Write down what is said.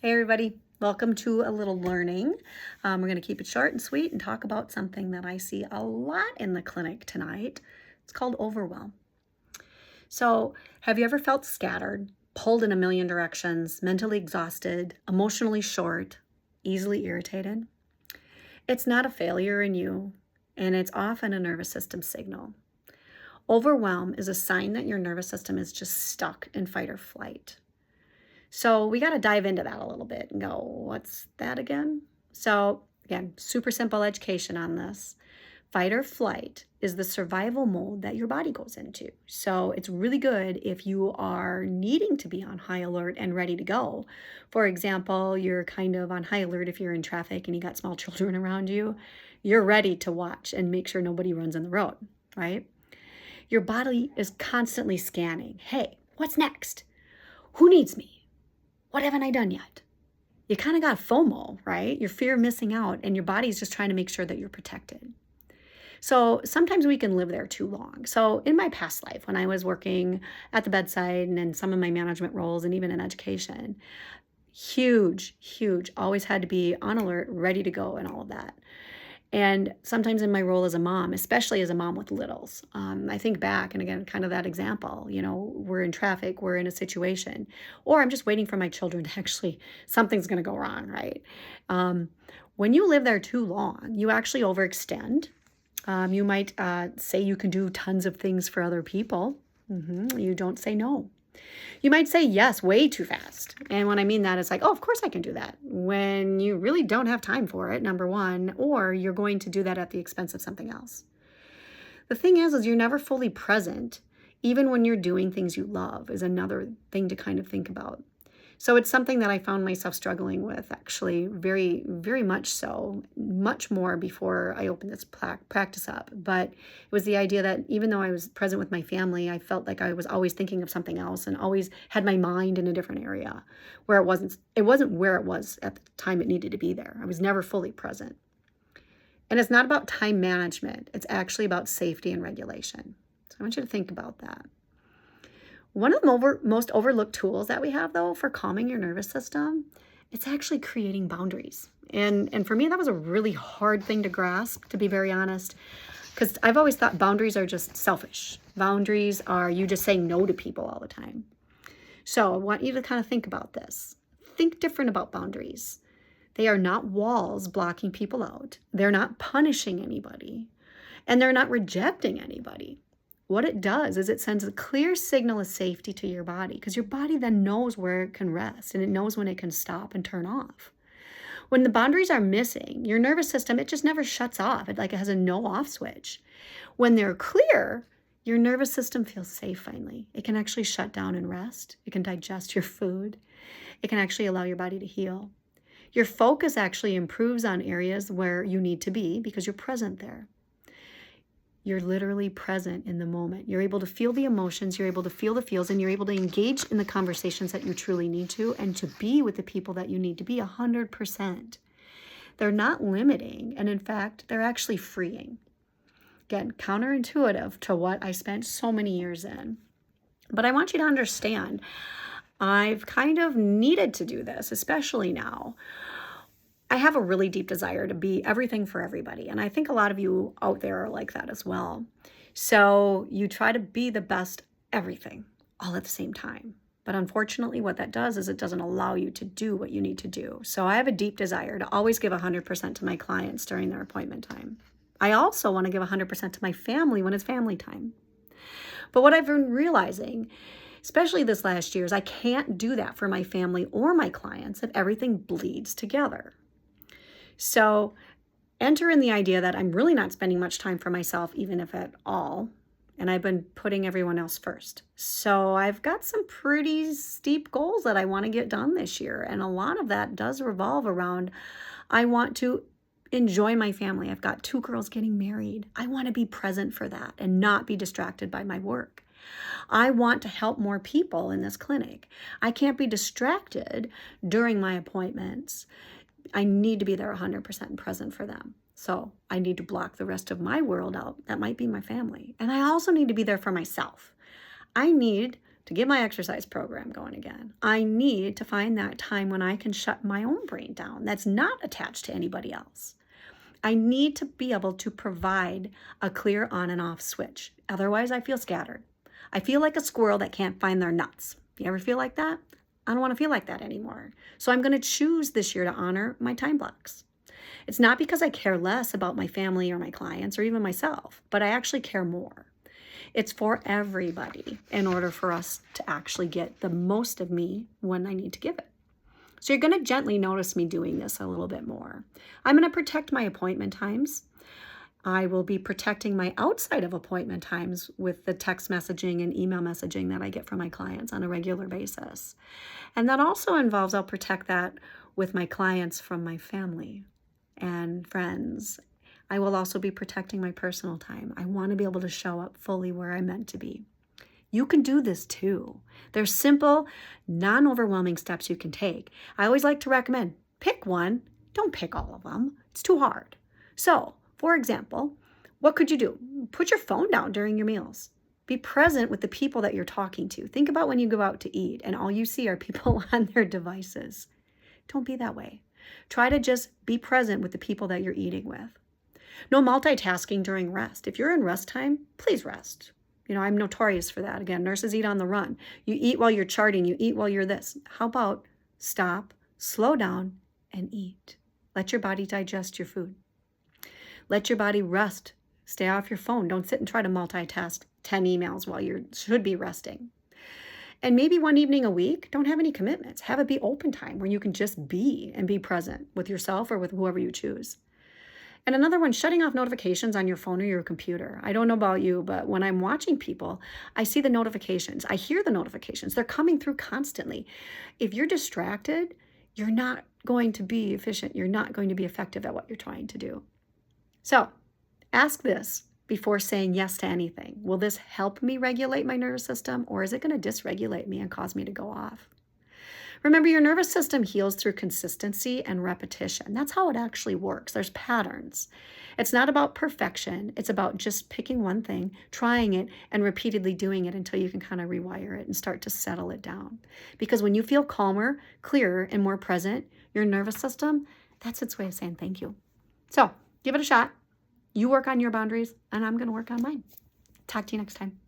Hey everybody, welcome to a little learning. We're going to keep it short and sweet and talk about something that I see a lot in the clinic tonight. It's called overwhelm. So have you ever felt scattered, pulled in a million directions, mentally exhausted, emotionally short, easily irritated? It's not a failure in you, and it's often a nervous system signal. Overwhelm is a sign that your nervous system is just stuck in fight or flight. So we got to dive into that a little bit and go, what's that again? So again, super simple education on this. Fight or flight is the survival mode that your body goes into. So it's really good if you are needing to be on high alert and ready to go. For example, you're kind of on high alert if you're in traffic and you got small children around you. You're ready to watch and make sure nobody runs in the road, right? Your body is constantly scanning. Hey, what's next? Who needs me? What haven't I done yet? You kind of got FOMO, right? Your fear of missing out, and your body's just trying to make sure that you're protected. So sometimes we can live there too long. So in my past life, when I was working at the bedside and in some of my management roles and even in education, huge, always had to be on alert, ready to go and all of that. And sometimes in my role as a mom, especially as a mom with littles, I think back and again, kind of that example, we're in traffic, we're in a situation, or I'm just waiting for my children to actually, something's going to go wrong, right? When you live there too long, you actually overextend. You might say you can do tons of things for other people. You don't say no. You might say yes way too fast. And when I mean that, it's like, oh, of course I can do that. When you really don't have time for it, number one, or you're going to do that at the expense of something else. The thing is you're never fully present, even when you're doing things you love, is another thing to kind of think about. So it's something that I found myself struggling with, actually, very, very much so, much more before I opened this practice up. But it was the idea that even though I was present with my family, I felt like I was always thinking of something else and always had my mind in a different area where it wasn't where it was at the time it needed to be there. I was never fully present. And it's not about time management. It's actually about safety and regulation. So I want you to think about that. One of the most overlooked tools that we have, though, for calming your nervous system, it's actually creating boundaries. And for me, that was a really hard thing to grasp, to be very honest, because I've always thought boundaries are just selfish. Boundaries are you just saying no to people all the time. So I want you to kind of think about this. Think different about boundaries. They are not walls blocking people out. They're not punishing anybody. And they're not rejecting anybody. What it does is it sends a clear signal of safety to your body, because your body then knows where it can rest and it knows when it can stop and turn off. When the boundaries are missing, your nervous system, it just never shuts off. It has a no off switch. When they're clear, your nervous system feels safe finally. It can actually shut down and rest. It can digest your food. It can actually allow your body to heal. Your focus actually improves on areas where you need to be because you're present there. You're literally present in the moment. You're able to feel the emotions, you're able to feel the feels, and you're able to engage in the conversations that you truly need to and to be with the people that you need to be 100%. They're not limiting, and in fact, they're actually freeing. Again, counterintuitive to what I spent so many years in. But I want you to understand, I've kind of needed to do this, especially now. I have a really deep desire to be everything for everybody. And I think a lot of you out there are like that as well. So you try to be the best everything all at the same time. But unfortunately, what that does is it doesn't allow you to do what you need to do. So I have a deep desire to always give 100% to my clients during their appointment time. I also want to give 100% to my family when it's family time. But what I've been realizing, especially this last year, is I can't do that for my family or my clients if everything bleeds together. So enter in the idea that I'm really not spending much time for myself, even if at all, and I've been putting everyone else first. So I've got some pretty steep goals that I want to get done this year, and a lot of that does revolve around I want to enjoy my family. I've got 2 girls getting married. I want to be present for that and not be distracted by my work. I want to help more people in this clinic. I can't be distracted during my appointments. I need to be there 100% present for them. So I need to block the rest of my world out. That might be my family. And I also need to be there for myself. I need to get my exercise program going again. I need to find that time when I can shut my own brain down that's not attached to anybody else. I need to be able to provide a clear on and off switch. Otherwise, I feel scattered. I feel like a squirrel that can't find their nuts. You ever feel like that? I don't want to feel like that anymore. So I'm going to choose this year to honor my time blocks. It's not because I care less about my family or my clients or even myself, but I actually care more. It's for everybody in order for us to actually get the most of me when I need to give it. So you're going to gently notice me doing this a little bit more. I'm going to protect my appointment times. I will be protecting my outside of appointment times with the text messaging and email messaging that I get from my clients on a regular basis. And that also involves, I'll protect that with my clients from my family and friends. I will also be protecting my personal time. I want to be able to show up fully where I'm meant to be. You can do this too. There's simple, non-overwhelming steps you can take. I always like to recommend pick one. Don't pick all of them. It's too hard. So, for example, what could you do? Put your phone down during your meals. Be present with the people that you're talking to. Think about when you go out to eat and all you see are people on their devices. Don't be that way. Try to just be present with the people that you're eating with. No multitasking during rest. If you're in rest time, please rest. I'm notorious for that. Again, nurses eat on the run. You eat while you're charting. You eat while you're this. How about stop, slow down, and eat? Let your body digest your food. Let your body rest. Stay off your phone. Don't sit and try to multitask 10 emails while you should be resting. And maybe one evening a week, don't have any commitments. Have it be open time where you can just be and be present with yourself or with whoever you choose. And another one, shutting off notifications on your phone or your computer. I don't know about you, but when I'm watching people, I see the notifications. I hear the notifications. They're coming through constantly. If you're distracted, you're not going to be efficient. You're not going to be effective at what you're trying to do. So ask this before saying yes to anything. Will this help me regulate my nervous system, or is it going to dysregulate me and cause me to go off? Remember, your nervous system heals through consistency and repetition. That's how it actually works. There's patterns. It's not about perfection. It's about just picking one thing, trying it, and repeatedly doing it until you can kind of rewire it and start to settle it down. Because when you feel calmer, clearer, and more present, your nervous system, that's its way of saying thank you. So give it a shot. You work on your boundaries, and I'm going to work on mine. Talk to you next time.